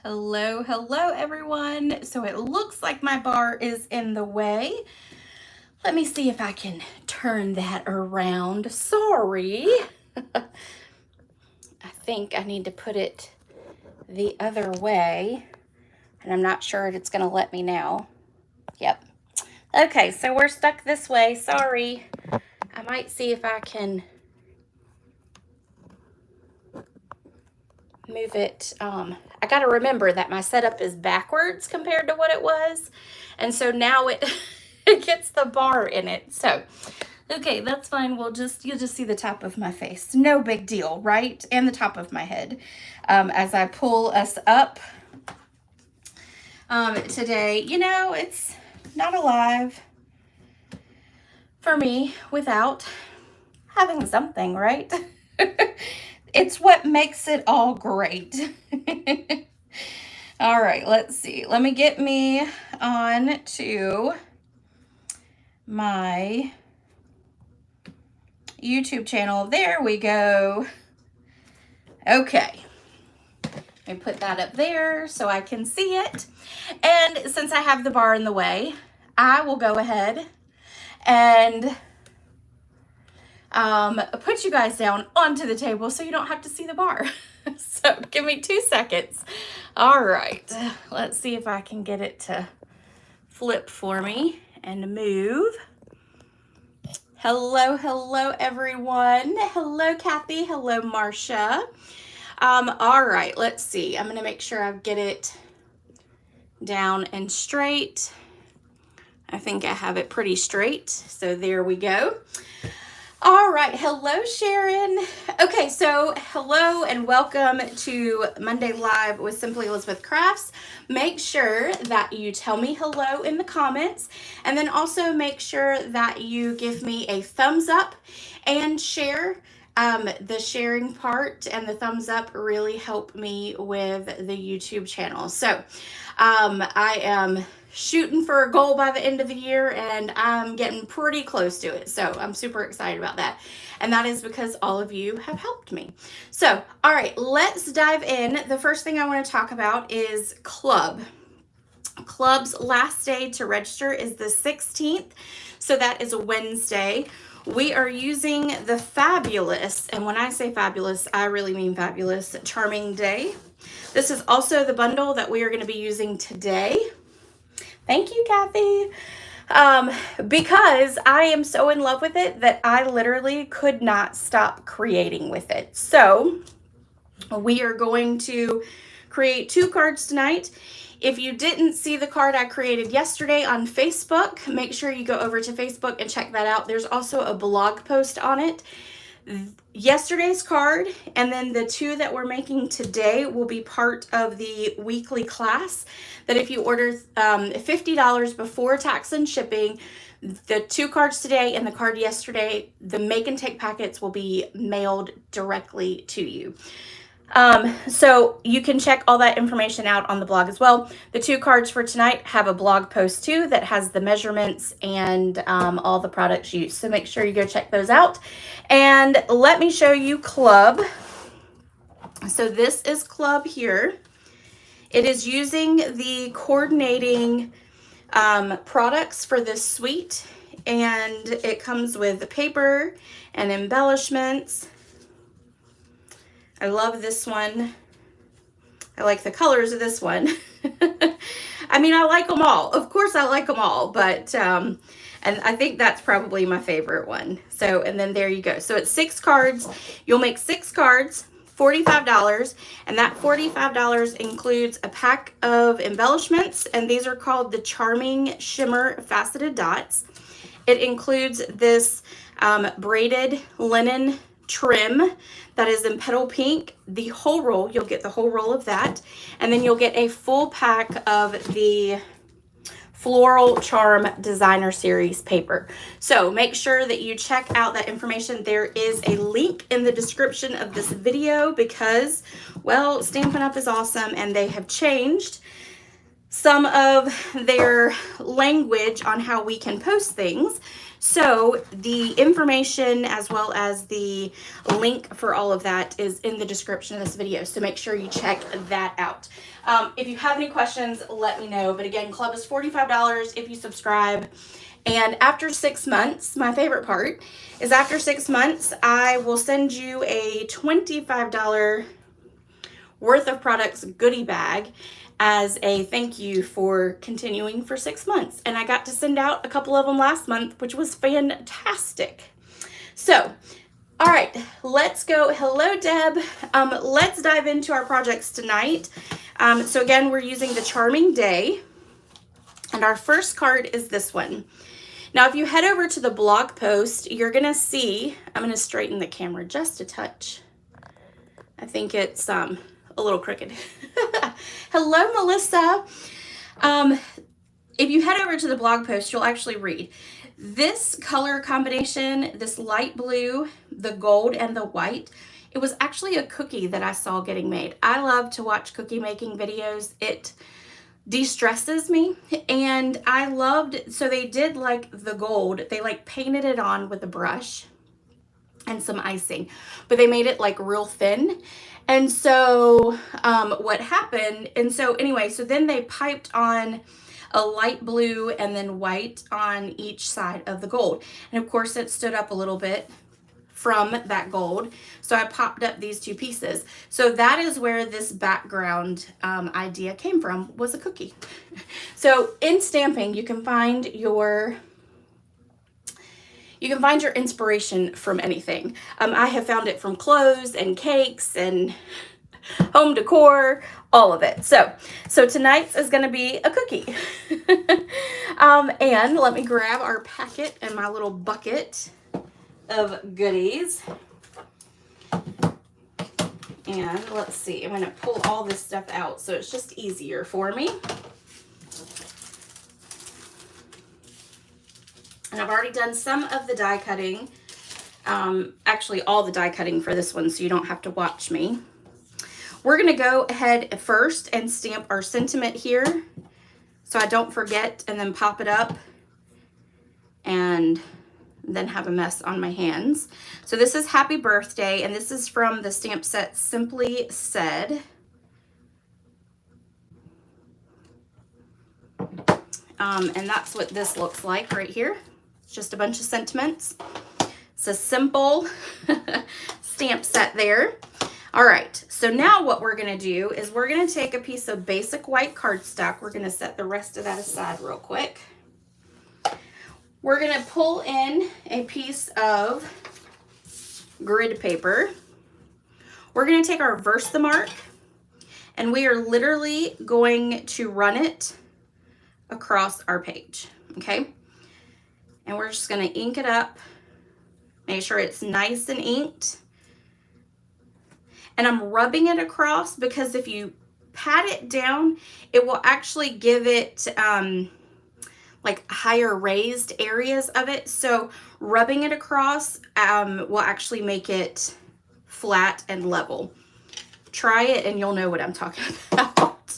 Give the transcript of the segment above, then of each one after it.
Hello, hello everyone. So it looks like my bar is in the way. Let me see if I can turn that around. Sorry. I think I need to put it the other way, and I'm not sure if it's gonna let me now. Yep. Okay, so we're stuck this way. Sorry. I might see if I can move it. I got to remember that my setup is backwards compared to what it was. And so now it gets the bar in it. So, okay, that's fine. You'll just see the top of my face. No big deal, right? And the top of my head. As I pull us up today, it's not alive for me without having something, right? It's what makes it all great. All right, let's see. Let me get me on to my YouTube channel. There we go. Okay. Let me put that up there so I can see it. And since I have the bar in the way, I will go ahead and put you guys down onto the table so you don't have to see the bar. So give me 2 seconds. All right, let's see if I can get it to flip for me and move. Hello, hello everyone. Hello Kathy, hello Marcia. All right, let's see. I'm gonna make sure I get it down and straight. I think I have it pretty straight, so there we go. All right, hello Sharon. Okay, so hello and welcome to Monday Live with Simply Elizabeth Crafts. Make sure that you tell me hello in the comments, and then also make sure that you give me a thumbs up and share. The sharing part and the thumbs up really help me with the YouTube channel. So I am shooting for a goal by the end of the year, and I'm getting pretty close to it. So I'm super excited about that. And that is because all of you have helped me. So, all right, let's dive in. The first thing I want to talk about is Club. Club's last day to register is the 16th. So that is a Wednesday. We are using the fabulous, and when I say fabulous, I really mean fabulous, Charming Day. This is also the bundle that we are going to be using today. Thank you, Kathy. Because I am so in love with it that I literally could not stop creating with it. So we are going to create 2 cards tonight. If you didn't see the card I created yesterday on Facebook, make sure you go over to Facebook and check that out. There's also a blog post on it. Yesterday's card and then the 2 that we're making today will be part of the weekly class that if you order $50 before tax and shipping, the 2 cards today and the card yesterday, the make and take packets will be mailed directly to you. So you can check all that information out on the blog as well. The 2 cards for tonight have a blog post too that has the measurements and all the products used. So make sure you go check those out. And let me show you Club. So this is Club here. It is using the coordinating products for this suite, and it comes with the paper and embellishments. I love this one. I like the colors of this one. I mean, I like them all. Of course, I like them all, but, and I think that's probably my favorite one. So, and then there you go. So it's 6 cards. You'll make 6 cards, $45, and that $45 includes a pack of embellishments, and these are called the Charming Shimmer Faceted Dots. It includes this braided linen trim that is in petal pink. The whole roll, you'll get the whole roll of that, and then you'll get a full pack of the Floral Charm Designer Series paper. So make sure that you check out that information. There is a link in the description of this video because, well, Stampin' Up! Is awesome, and they have changed some of their language on how we can post things. So the information as well as the link for all of that is in the description of this video. So make sure you check that out. If you have any questions, let me know. But again, club is $45 if you subscribe. And after 6 months, my favorite part is after 6 months, I will send you a $25 worth of products goodie bag as a thank you for continuing for 6 months. And I got to send out a couple of them last month, which was fantastic. So, all right, let's go. Hello, Deb. Let's dive into our projects tonight. So again, we're using the Charming Day. And our first card is this one. Now, if you head over to the blog post, you're going to see, I'm going to straighten the camera just a touch. I think it's a little crooked. Hello, Melissa. If you head over to the blog post, you'll actually read this color combination, this light blue, the gold, and the white. It was actually a cookie that I saw getting made. I love to watch cookie making videos. It de-stresses me, and I loved, so they did like the gold, they like painted it on with a brush and some icing, but they made it like real thin. And so what happened, and so anyway, so then they piped on a light blue and then white on each side of the gold, and of course it stood up a little bit from that gold, so I popped up these two pieces. So that is where this background idea came from, was a cookie. So in stamping, you can find your inspiration from anything. I have found it from clothes and cakes and home decor, all of it. So tonight's is going to be a cookie. And let me grab our packet and my little bucket of goodies. And let's see, I'm going to pull all this stuff out so it's just easier for me. And I've already done some of the die cutting, actually all the die cutting for this one, so you don't have to watch me. We're going to go ahead first and stamp our sentiment here so I don't forget, and then pop it up and then have a mess on my hands. So this is Happy Birthday, and this is from the stamp set Simply Said. And that's what this looks like right here. It's just a bunch of sentiments. It's a simple stamp set there. All right, so now what we're gonna do is we're gonna take a piece of basic white cardstock. We're gonna set the rest of that aside real quick. We're going to pull in a piece of grid paper. We're going to take our Verse the Mark, and we are literally going to run it across our page, okay? And we're just going to ink it up, make sure it's nice and inked. And I'm rubbing it across because if you pat it down, it will actually give it like higher raised areas of it. So rubbing it across will actually make it flat and level. Try it and you'll know what I'm talking about.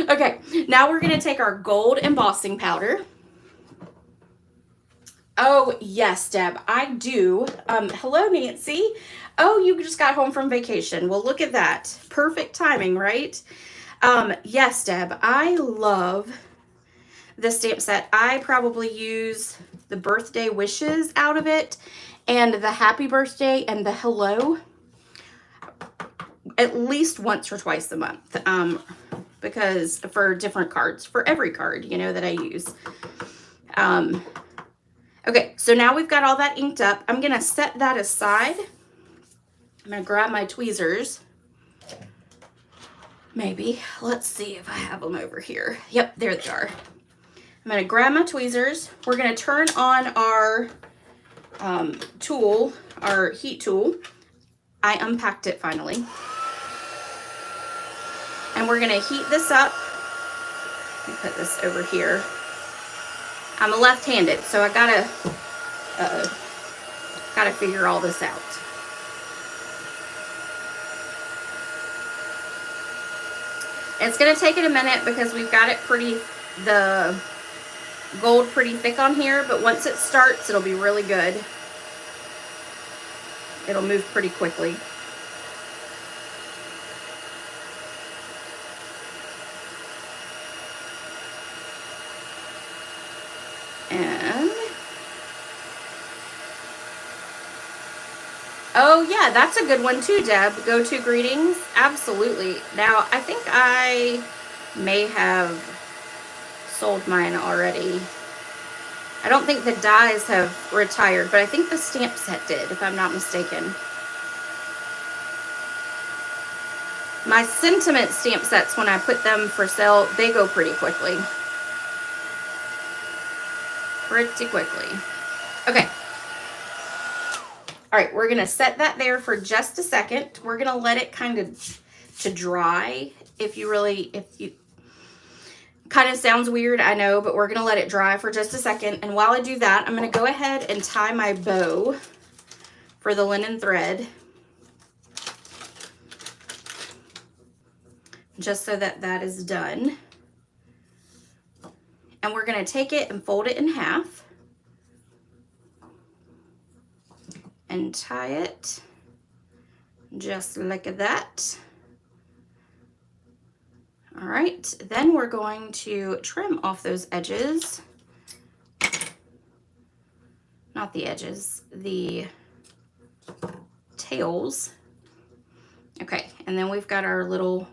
Okay, now we're gonna take our gold embossing powder. Oh yes, Deb, I do. Hello, Nancy. Oh, you just got home from vacation. Well, look at that. Perfect timing, right? Yes, Deb, I love this stamp set. I probably use the birthday wishes out of it and the happy birthday and the hello at least once or twice a month, because for different cards, for every card, you know, that I use. Okay, so now we've got all that inked up. I'm gonna set that aside. I'm gonna grab my tweezers. Maybe, let's see if I have them over here. Yep, there they are. I'm going to grab my tweezers. We're going to turn on our tool, our heat tool. I unpacked it finally. And we're going to heat this up. Let me put this over here. I'm a left-handed, so I gotta figure all this out. It's going to take it a minute because we've got it pretty, gold pretty thick on here, but once it starts, it'll be really good. It'll move pretty quickly. And oh yeah, that's a good one too, Deb. Go-to greetings. Absolutely. Now, I think I may have sold mine already. I don't think the dies have retired, but I think the stamp set did, if I'm not mistaken. My sentiment stamp sets, when I put them for sale, they go pretty quickly. Pretty quickly. Okay. All right, we're gonna set that there for just a second. We're gonna let it kind of to dry. If you kind of sounds weird, I know, but we're gonna let it dry for just a second. And while I do that, I'm gonna go ahead and tie my bow for the linen thread, just so that that is done. And we're gonna take it and fold it in half and tie it just like that. All right, then we're going to trim off those edges. Not the edges, the tails. Okay, and then we've got our little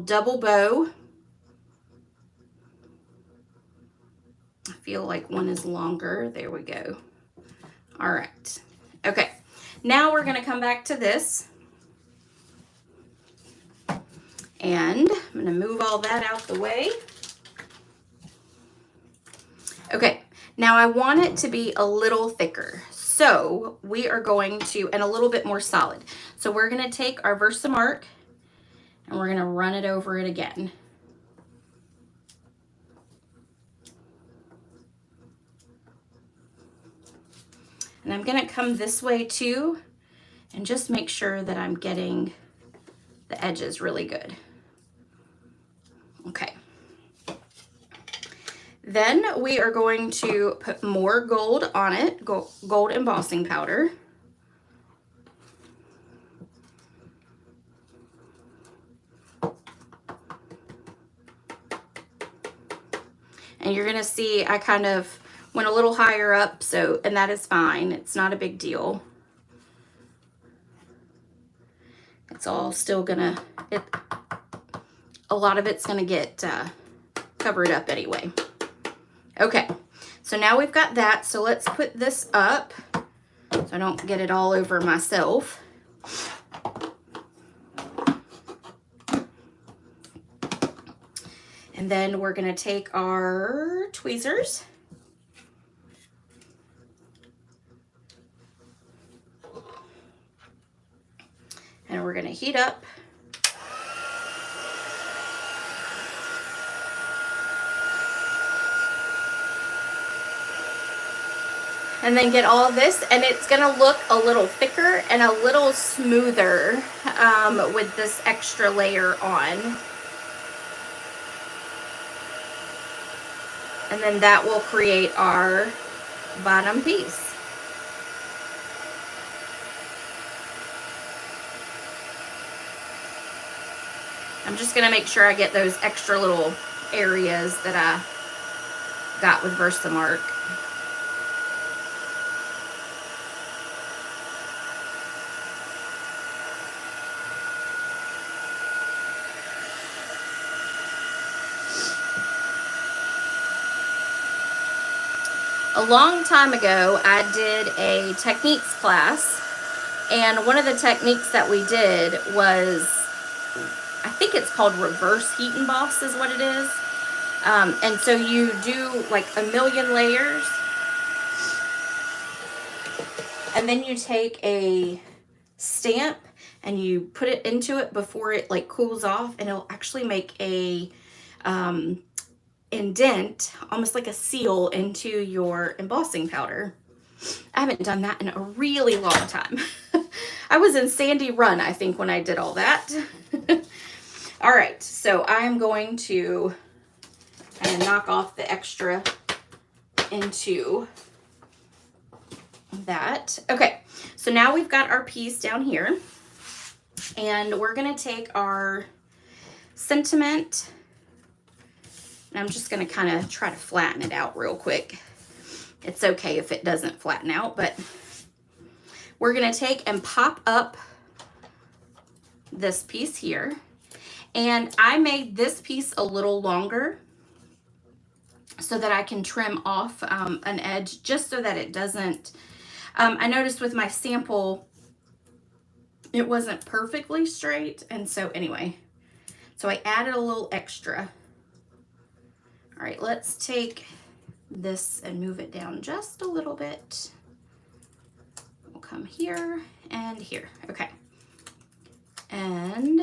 double bow. I feel like one is longer. There we go. All right. Okay, now we're gonna come back to this. And I'm gonna move all that out the way. Okay, now I want it to be a little thicker. So we are going to, and a little bit more solid. So we're gonna take our Versamark and we're gonna run it over it again. And I'm gonna come this way too and just make sure that I'm getting the edges really good. Okay. Then we are going to put more gold on it, gold embossing powder. And you're gonna see I kind of went a little higher up, so, and that is fine. It's not a big deal. It's all still gonna, a lot of it's gonna get covered up anyway. Okay, so now we've got that. So let's put this up so I don't get it all over myself. And then we're gonna take our tweezers. And we're gonna heat up. And then get all of this, and it's gonna look a little thicker and a little smoother with this extra layer on. And then that will create our bottom piece. I'm just gonna make sure I get those extra little areas that I got with Versamark. A long time ago, I did a techniques class, and one of the techniques that we did was, I think it's called reverse heat emboss is what it is. And so you do like a million layers, and then you take a stamp and you put it into it before it like cools off, and it'll actually make a indent, almost like a seal, into your embossing powder. I haven't done that in a really long time. I was in Sandy Run, I think, when I did all that. All right, so I'm going to and knock off the extra into that. Okay, so now we've got our piece down here, and we're gonna take our sentiment, and I'm just gonna kind of try to flatten it out real quick. It's okay if it doesn't flatten out, but we're gonna take and pop up this piece here. And I made this piece a little longer so that I can trim off an edge, just so that it doesn't, I noticed with my sample, it wasn't perfectly straight. And so anyway, so I added a little extra. All right, let's take this and move it down just a little bit. We'll come here and here. Okay. And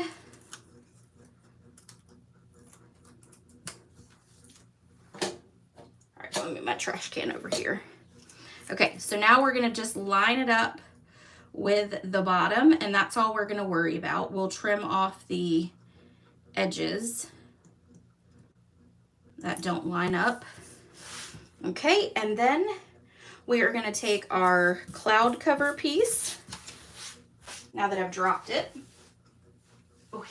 all right, let me get my trash can over here. Okay, so now we're gonna just line it up with the bottom, and that's all we're gonna worry about. We'll trim off the edges that don't line up. Okay, and then we are gonna take our cloud cover piece, now that I've dropped it. Okay.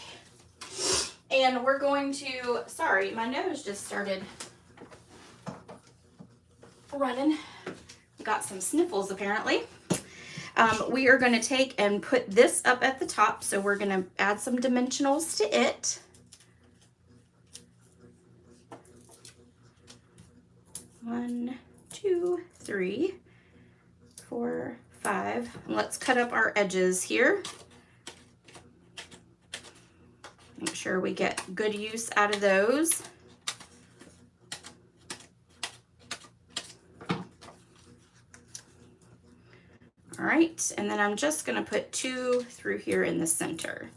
And we're going to, sorry, my nose just started running. Got some sniffles apparently. We are going to take and put this up at the top, so we're going to add some dimensionals to it. One, two, three, four, five. And let's cut up our edges here. Make sure we get good use out of those. All right, and then I'm just gonna put 2 through here in the center.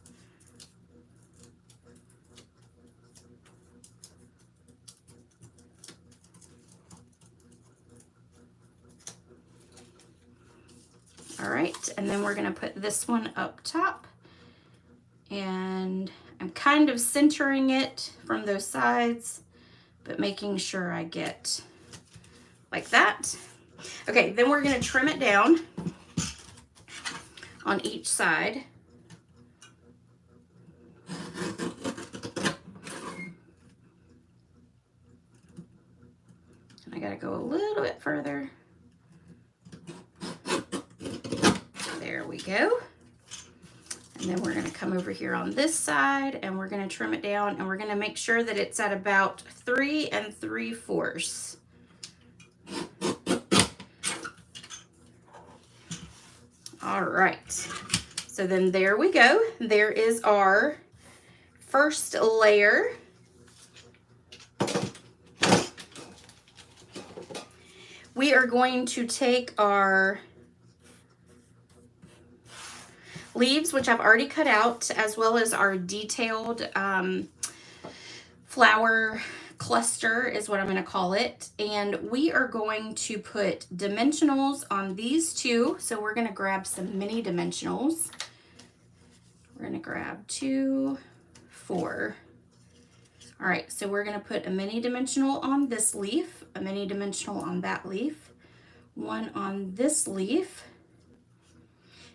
All right, and then we're gonna put this one up top, and I'm kind of centering it from those sides, but making sure I get like that. Okay, then we're gonna trim it down on each side. And I gotta go a little bit further. There we go. And then we're gonna come over here on this side, and we're gonna trim it down, and we're gonna make sure that it's at about 3 3/4. All right, so then there we go. There is our first layer. We are going to take our leaves, which I've already cut out, as well as our detailed flower cluster is what I'm going to call it, and we are going to put dimensionals on these two. So we're going to grab some mini dimensionals. We're going to grab 2, 4. All right, so we're going to put a mini dimensional on this leaf, a mini dimensional on that leaf, one on this leaf,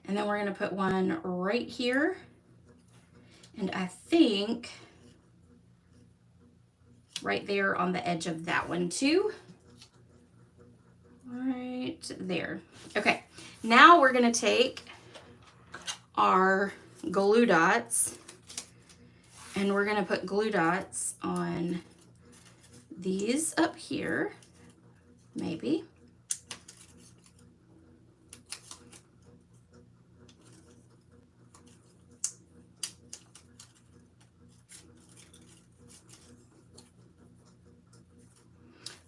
and then we're going to put one right here, and I think right there on the edge of that one too. Right there. Okay, now we're going to take our glue dots, and we're going to put glue dots on these up here, maybe.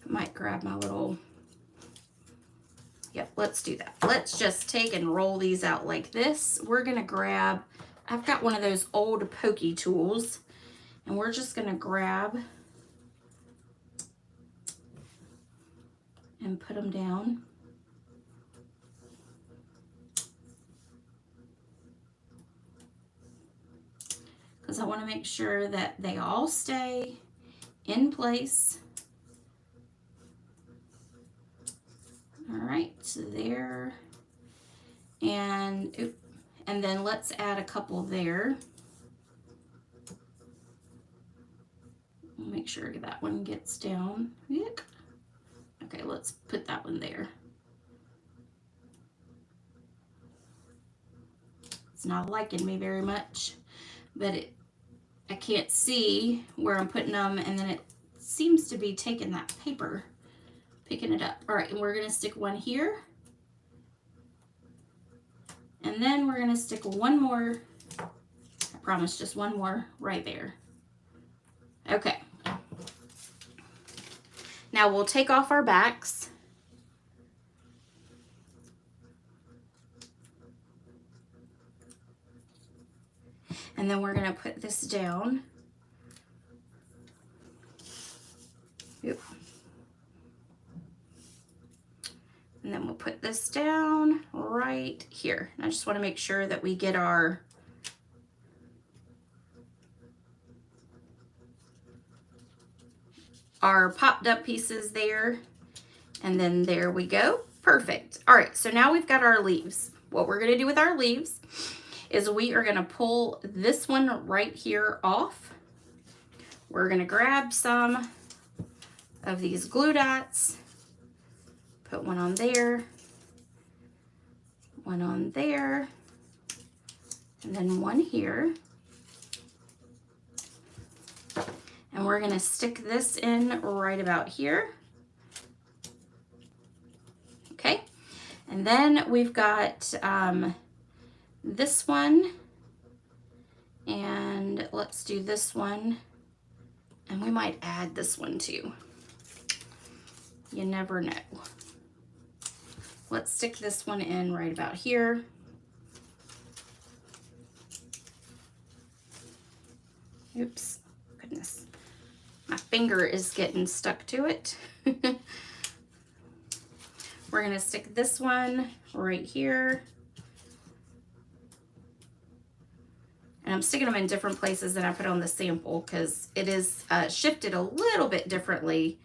I might grab my little, yep, let's do that. Let's just take and roll these out like this. We're going to grab, I've got one of those old pokey tools, and we're just going to grab and put them down. Because I want to make sure that they all stay in place All right, so there. And then let's add a couple there. Make sure that one gets down. Okay, let's put that one there. It's not liking me very much, but I can't see where I'm putting them, and then it seems to be taking that paper, picking it up. All right, and we're gonna stick one here. And then we're gonna stick one more, I promise, just one more right there. Okay. Now we'll take off our backs. And then we're gonna put this down. Yep. And then we'll put this down right here. And I just want to make sure that we get our popped up pieces there. And then there we go. Perfect. All right, so now we've got our leaves. What we're gonna do with our leaves is we are gonna pull this one right here off. We're gonna grab some of these glue dots, put one on there, one on there, and then one here. And we're gonna stick this in right about here. Okay, and then we've got this one, and let's do this one, and we might add this one too. You never know. Let's stick this one in right about here. Oops, goodness. My finger is getting stuck to it. We're gonna stick this one right here. And I'm sticking them in different places than I put on the sample because it is shifted a little bit differently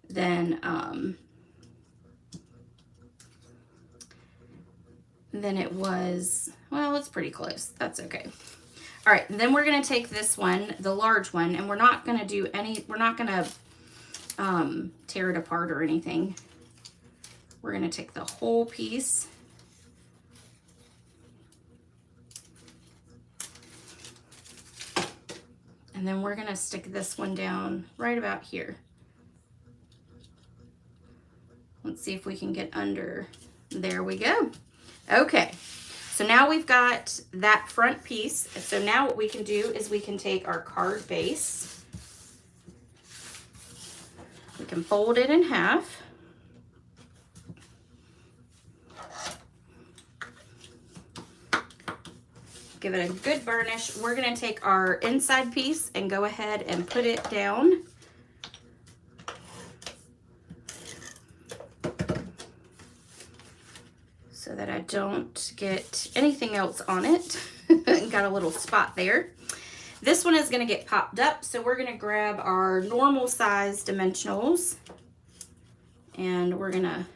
than it was. Well, it's pretty close. That's okay. All right, and then we're gonna take this one, the large one, and we're not gonna do any, we're not gonna tear it apart or anything. We're gonna take the whole piece. And then we're gonna stick this one down right about here. Let's see if we can get under. There we go. Okay, so now we've got that front piece. So now what we can do is we can take our card base. We can fold it in half. Give it a good burnish. We're gonna take our inside piece and go ahead and put it down. So that I don't get anything else on it. Got a little spot there. This one is gonna get popped up, so we're gonna grab our normal size dimensionals, and we're gonna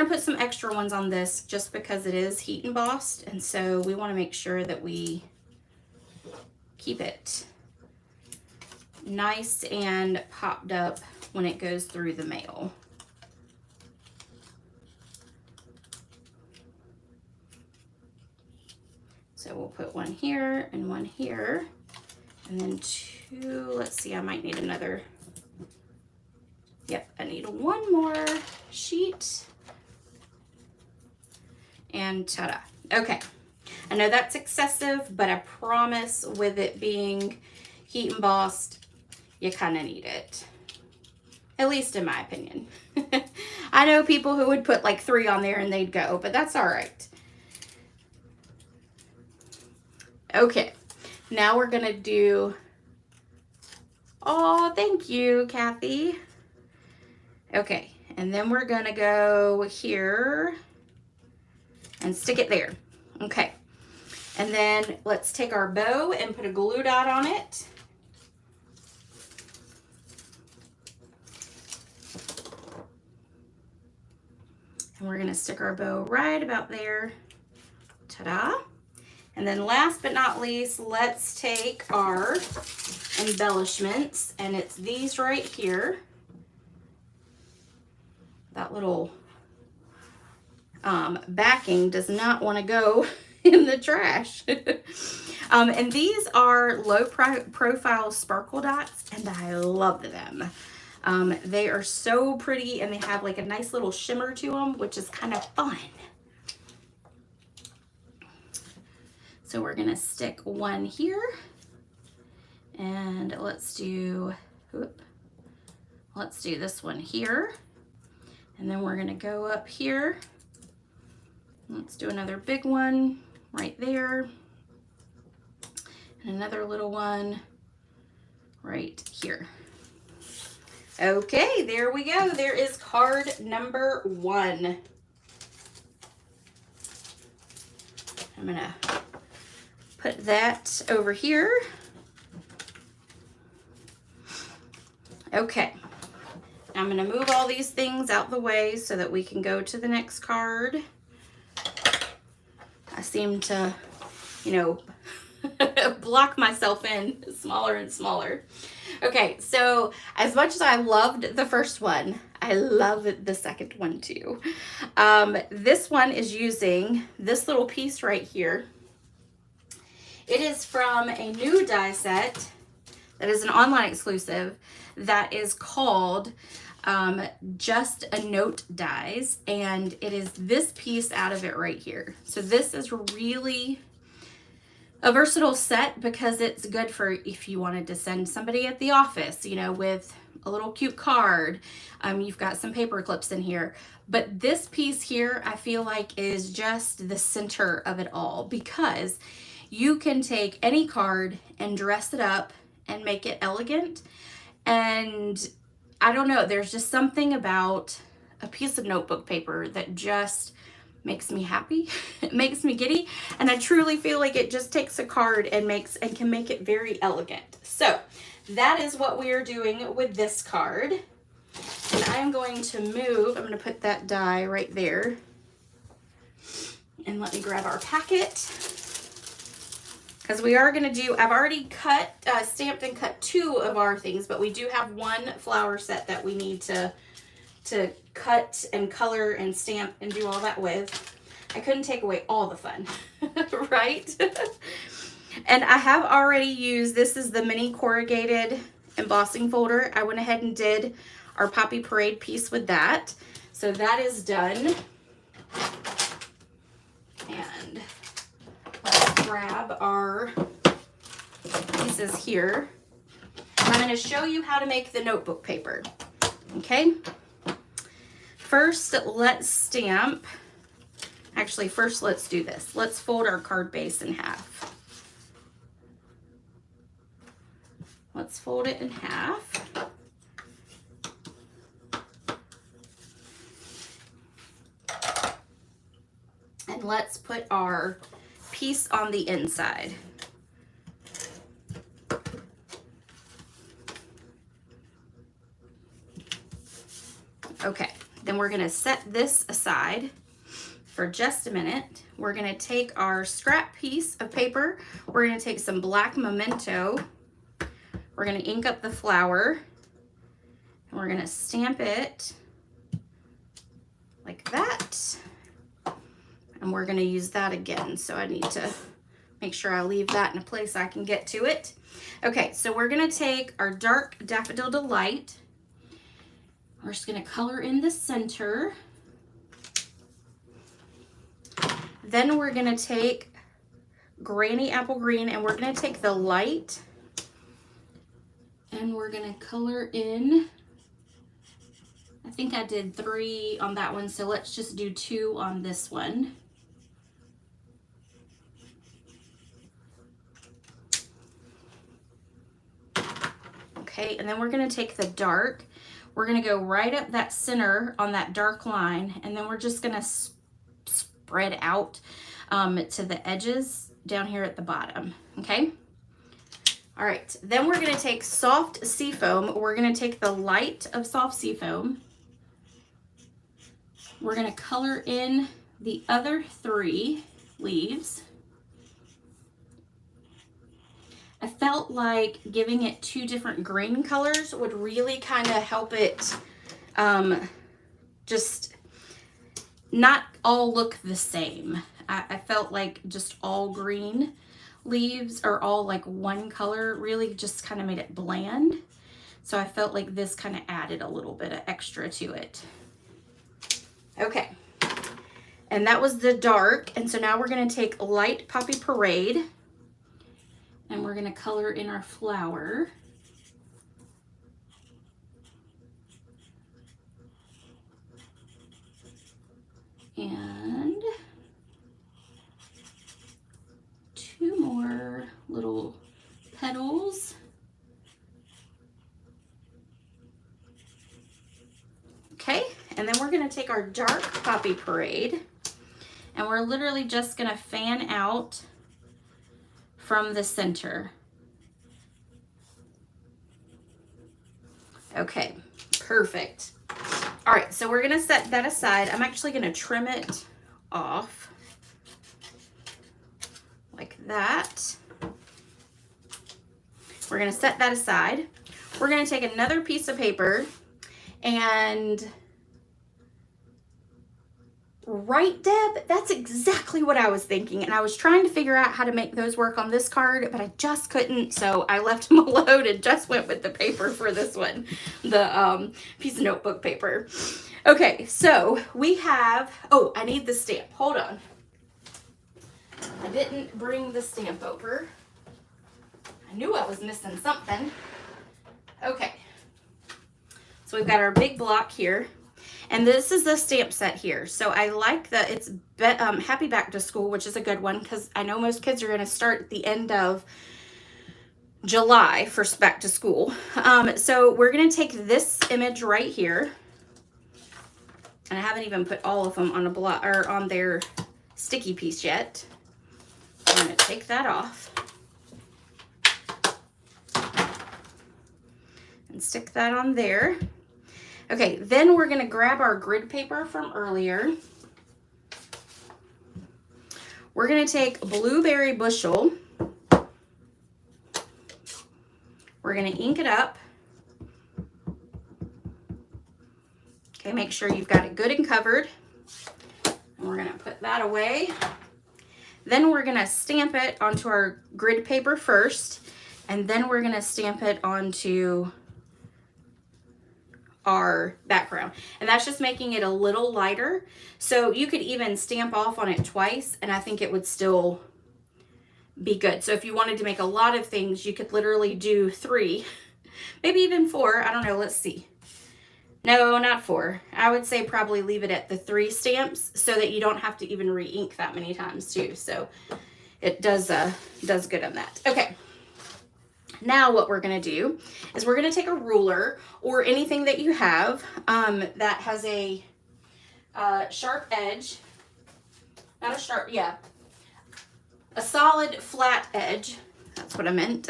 put some extra ones on this just because it is heat embossed, and so we want to make sure that we keep it nice and popped up when it goes through the mail. So we'll put one here and one here, and then two. Let's see, I might need another. Yep, I need one more sheet. And ta-da. Okay, I know that's excessive, but I promise with it being heat embossed, you kind of need it. At least in my opinion. I know people who would put like 3 on there and they'd go, but that's all right. Okay, now we're gonna do, oh, thank you, Kathy. Okay, and then we're gonna go here and stick it there. Okay, and then let's take our bow and put a glue dot on it. And we're gonna stick our bow right about there. Ta-da. And then last but not least, let's take our embellishments, and it's these right here. That little backing does not want to go in the trash. And these are low profile sparkle dots, and I love them. They are so pretty, and they have like a nice little shimmer to them, which is kind of fun. So we're gonna stick one here, and let's do this one here, and then we're gonna go up here. Let's do another big one right there, and another little one right here. Okay, there we go. There is card number 1. I'm gonna put that over here. Okay, I'm gonna move all these things out the way so that we can go to the next card. I seem to, you know, block myself in smaller and smaller. Okay, so as much as I loved the first one, I love the second one too. This one is using this little piece right here. It is from a new die set that is an online exclusive that is called Just a Note dies, and it is this piece out of it right here. So this is really a versatile set because it's good for if you wanted to send somebody at the office, you know, with a little cute card. You've got some paper clips in here, but this piece here I feel like is just the center of it all, because you can take any card and dress it up and make it elegant. And I don't know, there's just something about a piece of notebook paper that just makes me happy. It makes me giddy, and I truly feel like it just takes a card and can make it very elegant. So that is what we are doing with this card. And I'm going to move, I'm going to put that die right there. And let me grab our packet, because we are going to do, I've already cut, stamped and cut 2 of our things, but we do have 1 flower set that we need to cut and color and stamp and do all that with. I couldn't take away all the fun, right? And I have already used, this is the mini corrugated embossing folder. I went ahead and did our Poppy Parade piece with that. So that is done. And let's grab our pieces here. I'm going to show you how to make the notebook paper. Okay? First, let's stamp. Actually, first let's do this. Let's fold our card base in half. Let's fold it in half. And let's put our piece on the inside. Okay, then we're gonna set this aside for just a minute. We're gonna take our scrap piece of paper. We're gonna take some black memento. We're gonna ink up the flower. And we're gonna stamp it like that. And we're gonna use that again. So I need to make sure I leave that in a place I can get to it. Okay, so we're gonna take our dark Daffodil Delight. We're just gonna color in the center. Then we're gonna take Granny Apple Green, and we're gonna take the light and we're gonna color in, I think I did 3 on that one, so let's just do 2 on this one. Okay, and then we're gonna take the dark. We're gonna go right up that center on that dark line, and then we're just gonna spread out to the edges down here at the bottom, okay? All right, then we're gonna take soft seafoam. We're gonna take the light of soft seafoam, we're going to color in the other 3 leaves. I felt like giving it 2 different green colors would really kind of help it just not all look the same. I felt like just all green leaves or all like one color really just kind of made it bland. So I felt like this kind of added a little bit of extra to it. Okay, and that was the dark. And so now we're going to take light Poppy Parade and we're going to color in our flower. And 2 more little petals. Okay, and then we're going to take our dark Poppy Parade and we're literally just going to fan out from the center. Okay, perfect. All right, so we're going to set that aside. I'm actually going to trim it off like that. We're going to set that aside. We're going to take another piece of paper and right, Deb, that's exactly what I was thinking. And I was trying to figure out how to make those work on this card, but I just couldn't. So I left them alone and just went with the paper for this one, the piece of notebook paper. Okay, so we have, oh, I need the stamp. Hold on. I didn't bring the stamp over. I knew I was missing something. Okay. So we've got our big block here. And this is the stamp set here. So I like that it's Happy Back to School, which is a good one because I know most kids are going to start at the end of July for back to school. So we're going to take this image right here. And I haven't even put all of them on a block or on their sticky piece yet. I'm going to take that off and stick that on there. Okay, then we're going to grab our grid paper from earlier. We're going to take Blueberry Bushel. We're going to ink it up. Okay, make sure you've got it good and covered. And we're going to put that away. Then we're going to stamp it onto our grid paper first. And then we're going to stamp it onto our background, and that's just making it a little lighter. So you could even stamp off on it twice and I think it would still be good. So if you wanted to make a lot of things, you could literally do 3, maybe even 4. I don't know, let's see. No, not 4. I would say probably leave it at the 3 stamps so that you don't have to even re-ink that many times too. So it does good on that. Okay. Now what we're going to do is we're going to take a ruler or anything that you have that has a sharp edge, not a sharp, yeah, a solid flat edge. That's what I meant.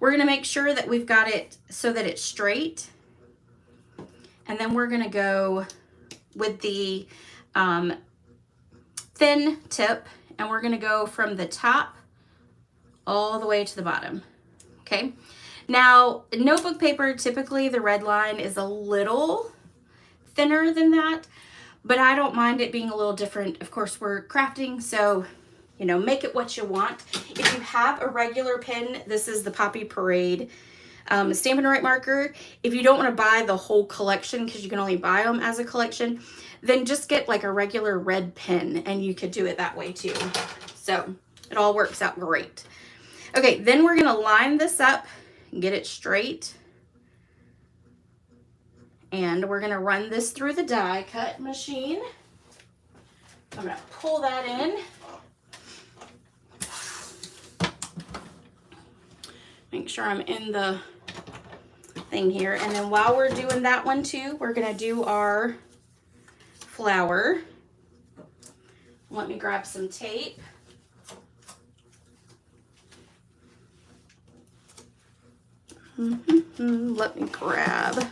We're going to make sure that we've got it so that it's straight. And then we're going to go with the thin tip and we're going to go from the top all the way to the bottom. Okay, now notebook paper, typically the red line is a little thinner than that, but I don't mind it being a little different. Of course, we're crafting, so, you know, make it what you want. If you have a regular pen, this is the Poppy Parade Stampin' Write marker. If you don't want to buy the whole collection because you can only buy them as a collection, then just get like a regular red pen and you could do it that way too. So it all works out great. Okay, then we're going to line this up and get it straight. And we're going to run this through the die cut machine. I'm going to pull that in. Make sure I'm in the thing here. And then while we're doing that one too, we're going to do our flower. Let me grab some tape. Let me grab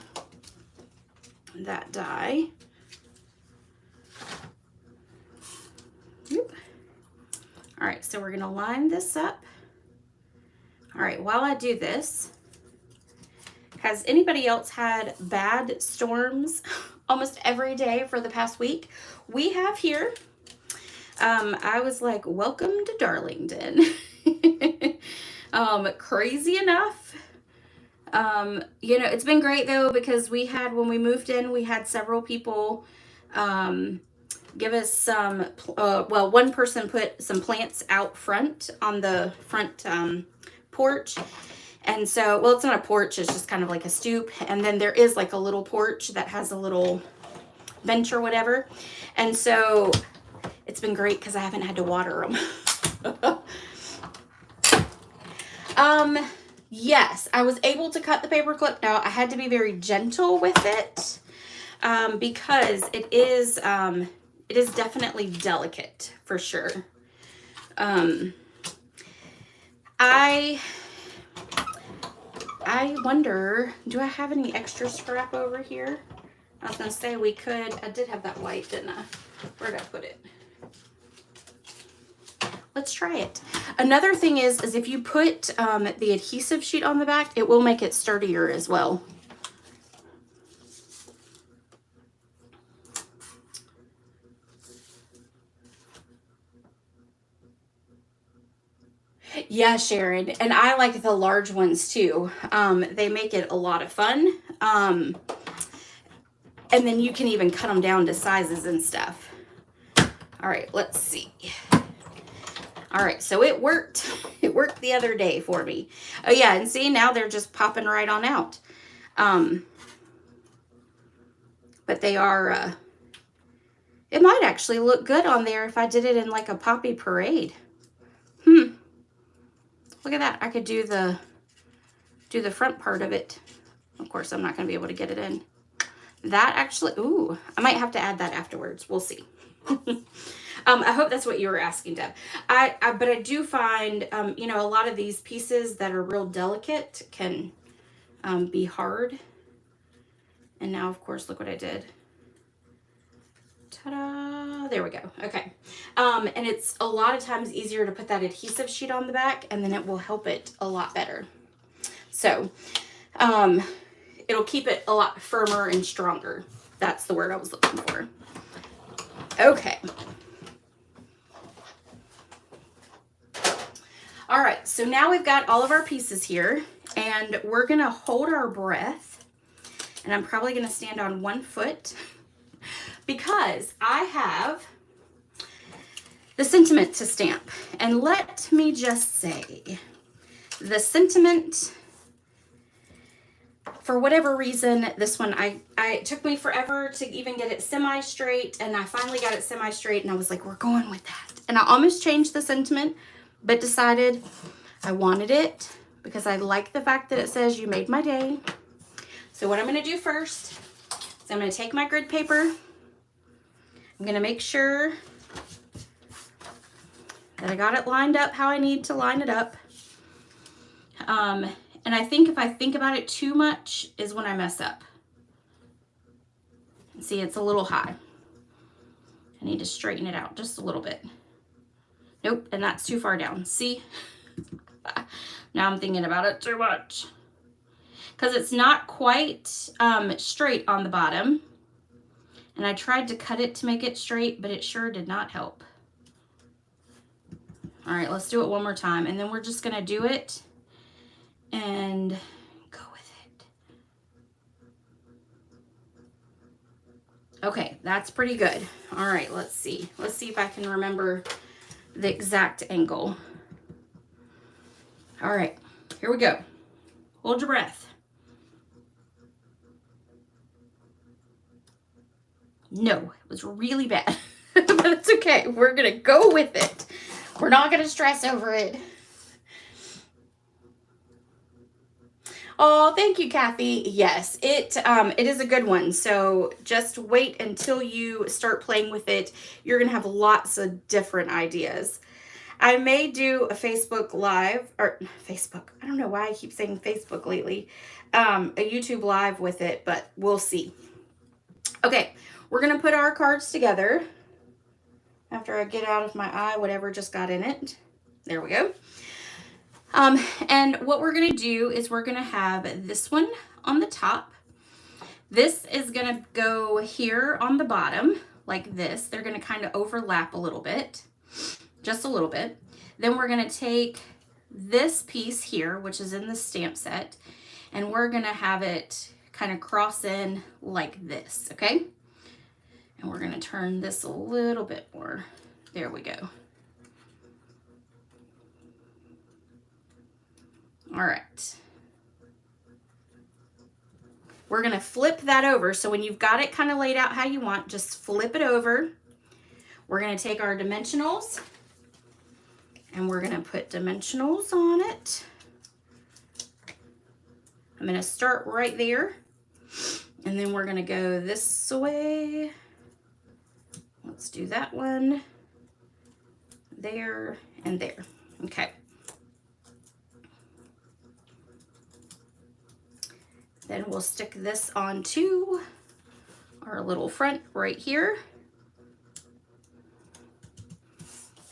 that die. so we're gonna line this up. All right, while I do this, has anybody else had bad storms almost every day for the past week? We have here. I was like, welcome to Darlington. Crazy enough. You know, it's been great though, because when we moved in, we had several people give us some, well, one person put some plants out front on the front porch. And so, well, it's not a porch, it's just kind of like a stoop. And then there is like a little porch that has a little bench or whatever. And so it's been great because I haven't had to water them. Yes, I was able to cut the paper clip. Now I had to be very gentle with it because it is definitely delicate for sure. I wonder, do I have any extra scrap over here? I was gonna say we could. I did have that white, didn't I? Where'd I put it? Let's try it. Another thing is if you put the adhesive sheet on the back, it will make it sturdier as well. Yeah, Sharon, and I like the large ones too. They make it a lot of fun. And then you can even cut them down to sizes and stuff. All right, let's see. All right, so it worked. It worked the other day for me. Oh yeah, and see, now they're just popping right on out. But they are, it might actually look good on there if I did it in like a poppy parade. Look at that. I could do the front part of it. Of course, I'm not going to be able to get it in. That actually, ooh, I might have to add that afterwards. We'll see. I hope that's what you were asking, Deb. But I do find, you know, a lot of these pieces that are real delicate can be hard. And now, of course, look what I did. Ta-da! There we go. Okay. And it's a lot of times easier to put that adhesive sheet on the back, and then it will help it a lot better. So, it'll keep it a lot firmer and stronger. That's the word I was looking for. Okay. All right, so now we've got all of our pieces here, and we're gonna hold our breath, and I'm probably gonna stand on one foot because I have the sentiment to stamp. And let me just say, the sentiment, for whatever reason, this one, it took me forever to even get it semi-straight, and I finally got it semi-straight, and I was like, we're going with that. And I almost changed the sentiment, but decided I wanted it because I like the fact that it says you made my day. So what I'm going to do first is I'm going to take my grid paper. I'm going to make sure that I got it lined up how I need to line it up. And I think if I think about it too much is when I mess up. See, it's a little high. I need to straighten it out just a little bit. Nope, and that's too far down. See? Now I'm thinking about it too much. Because it's not quite straight on the bottom. And I tried to cut it to make it straight, but it sure did not help. All right, let's do it one more time. And then we're just going to do it and go with it. Okay, that's pretty good. All right, let's see. Let's see if I can remember the exact angle. All right, here we go. Hold your breath. No, it was really bad, but it's okay. We're gonna go with it. We're not gonna stress over it. Oh, thank you, Kathy. Yes, it is a good one. So just wait until you start playing with it. You're gonna have lots of different ideas. I may do a Facebook Live, or Facebook, I don't know why I keep saying Facebook lately, a YouTube Live with it, but we'll see. Okay, we're going to put our cards together after I get out of my eye whatever just got in it. There we go. And what we're going to do is we're going to have this one on the top. This is going to go here on the bottom like this. They're going to kind of overlap a little bit, just a little bit. Then we're going to take this piece here, which is in the stamp set, and we're going to have it kind of cross in like this, okay? And we're going to turn this a little bit more. There we go. All right. We're going to flip that over. So when you've got it kind of laid out how you want, just flip it over. We're going to take our dimensionals and we're going to put dimensionals on it. I'm going to start right there. And then we're going to go this way. Let's do that one. There and there. Okay. Then we'll stick this onto our little front right here.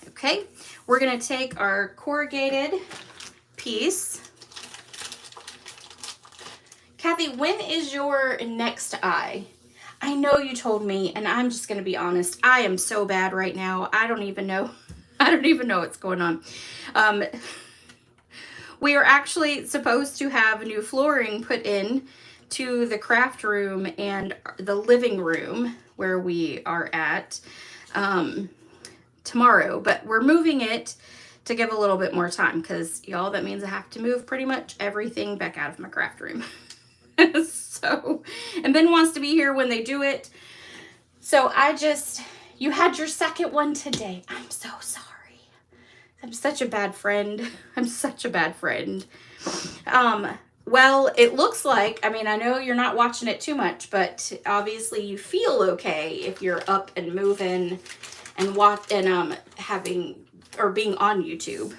Okay, we're gonna take our corrugated piece. Kathy, when is your next eye? I know you told me, and I'm just gonna be honest, I am so bad right now. I don't even know what's going on. We are actually supposed to have new flooring put in to the craft room and the living room where we are at tomorrow, but we're moving it to give a little bit more time because, y'all, that means I have to move pretty much everything back out of my craft room. So, and Ben wants to be here when they do it. So you had your second one today. I'm so sorry. I'm such a bad friend. I'm such a bad friend. Well, it looks like, I mean, I know you're not watching it too much, but obviously you feel okay if you're up and moving and having or being on YouTube.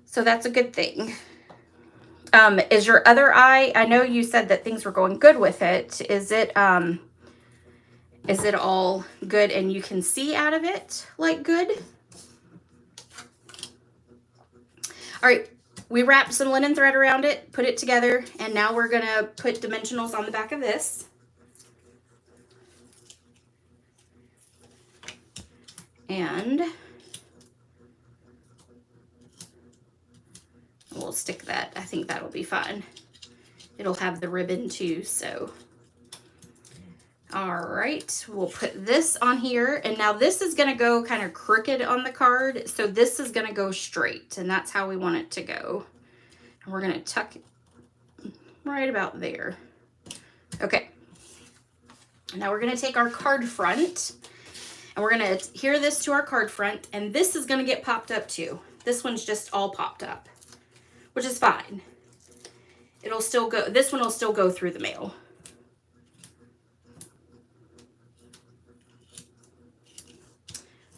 So that's a good thing. Is your other eye, I know you said that things were going good with it. Is it all good and you can see out of it like good? All right, we wrapped some linen thread around it, put it together, and now we're gonna put dimensionals on the back of this. And we'll stick that. I think that'll be fine. It'll have the ribbon too, so. All right, we'll put this on here, and now this is gonna go kind of crooked on the card, so this is gonna go straight, and that's how we want it to go. And we're gonna tuck it right about there. Okay, now we're gonna take our card front, and we're gonna adhere this to our card front, and this is gonna get popped up too. This one's just all popped up, which is fine. It'll still go, this one will still go through the mail.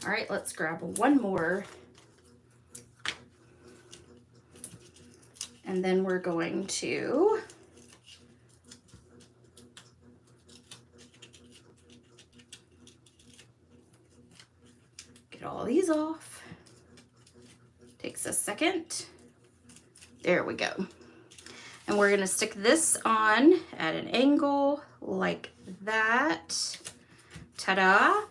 All right, let's grab one more. And then we're going to get all these off. Takes a second. There we go. And we're gonna stick this on at an angle like that. Ta-da.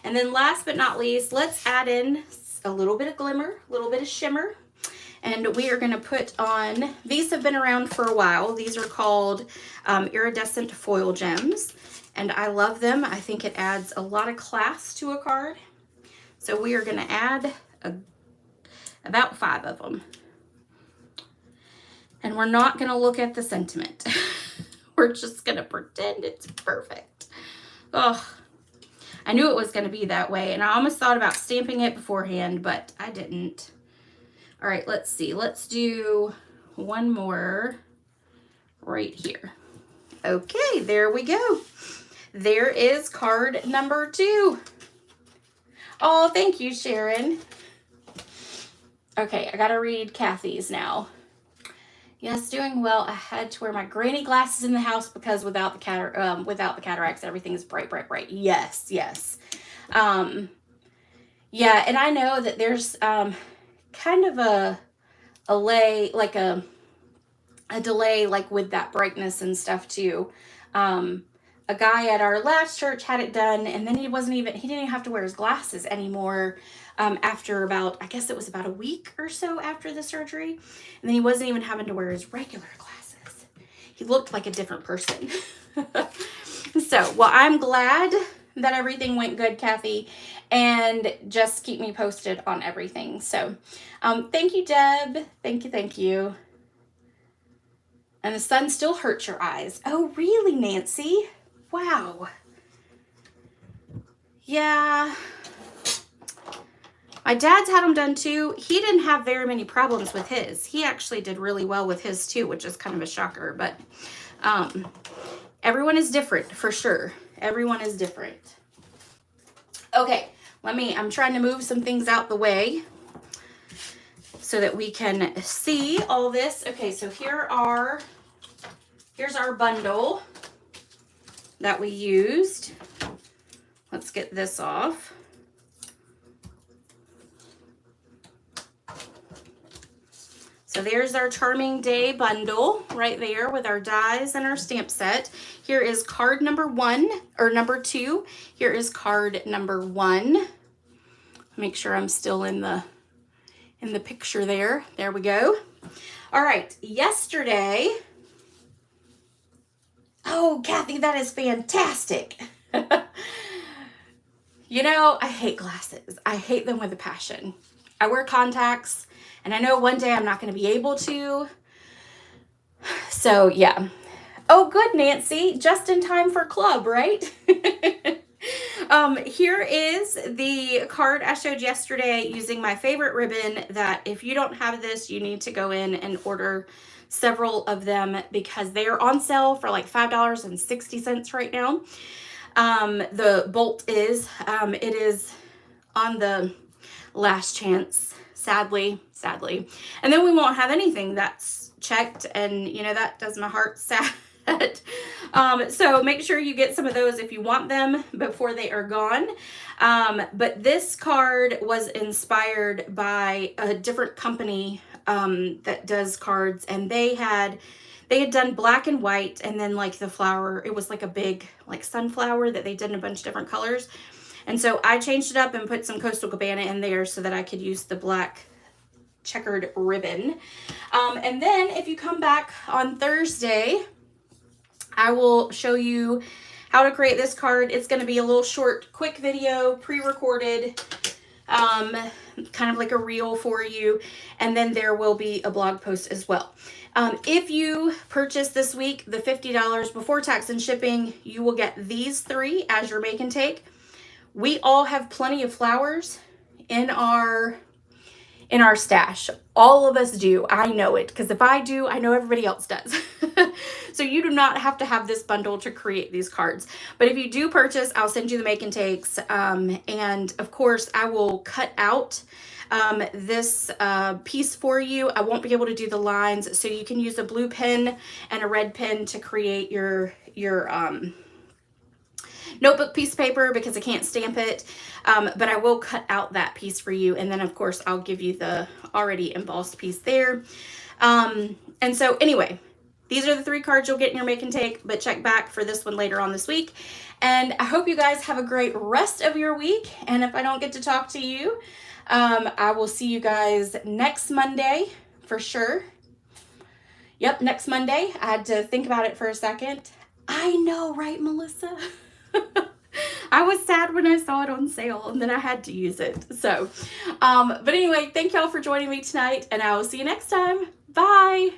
And then last but not least, let's add in a little bit of glimmer, a little bit of shimmer. And we are gonna put on, these have been around for a while. These are called iridescent foil gems. And I love them. I think it adds a lot of class to a card. So we are gonna add about 5 of them. And we're not gonna look at the sentiment. We're just gonna pretend it's perfect. Ugh. I knew it was going to be that way, and I almost thought about stamping it beforehand, but I didn't. All right, let's see. Let's do one more right here. Okay, there we go. There is card number 2. Oh, thank you, Sharon. Okay, I got to read Kathy's now. Yes, doing well. I had to wear my granny glasses in the house because without the cataracts, everything is bright, bright, bright. Yes, yes. Yeah, and I know that there's kind of a delay, like with that brightness and stuff too. A guy at our last church had it done, and then he didn't even have to wear his glasses anymore after about, I guess it was about a week or so after the surgery. And then he wasn't even having to wear his regular glasses. He looked like a different person. So, well, I'm glad that everything went good, Kathy, and just keep me posted on everything. So, thank you, Deb. Thank you. And the sun still hurts your eyes. Oh, really, Nancy? Wow. Yeah. My dad's had them done too. He didn't have very many problems with his. He actually did really well with his too, which is kind of a shocker. But everyone is different for sure. Everyone is different. Okay, I'm trying to move some things out the way so that we can see all this. Okay, so here's our bundle that we used. Let's get this off. So there's our Charming Day bundle right there with our dies and our stamp set. Here is card number 1 or number 2. Here is card number 1. Make sure I'm still in the picture there. There we go. All right, yesterday. Oh, Kathy, that is fantastic. You know, I hate glasses. I hate them with a passion. I wear contacts, and I know one day I'm not going to be able to. So, yeah. Oh, good, Nancy. Just in time for club, right? Here is the card I showed yesterday using my favorite ribbon that if you don't have this, you need to go in and order several of them because they are on sale for like $5.60 right now. The bolt is, it is on the last chance, sadly. And then we won't have anything that's checked, and you know, that does my heart sad. So make sure you get some of those if you want them before they are gone. But this card was inspired by a different company that does cards, and they had done black and white, and then like the flower, it was like a big like sunflower that they did in a bunch of different colors. And so I changed it up and put some Coastal Cabana in there so that I could use the black checkered ribbon. And then if you come back on Thursday, I will show you how to create this card. It's going to be a little short, quick video, pre-recorded, kind of like a reel for you. And then there will be a blog post as well. If you purchase this week, the $50 before tax and shipping, you will get these 3 as your make and take. We all have plenty of flowers in our stash. All of us do. I know it, because if I do, I know everybody else does. So you do not have to have this bundle to create these cards. But if you do purchase, I'll send you the make and takes. And of course, I will cut out this piece for you. I won't be able to do the lines, so you can use a blue pen and a red pen to create your notebook piece of paper, because I can't stamp it. But I will cut out that piece for you. And then of course I'll give you the already embossed piece there. And so anyway, these are the 3 cards you'll get in your make and take, but check back for this one later on this week. And I hope you guys have a great rest of your week. And if I don't get to talk to you, I will see you guys next Monday for sure. Yep, next Monday. I had to think about it for a second. I know, right, Melissa? I was sad when I saw it on sale, and then I had to use it. So, but anyway, thank y'all for joining me tonight, and I will see you next time. Bye.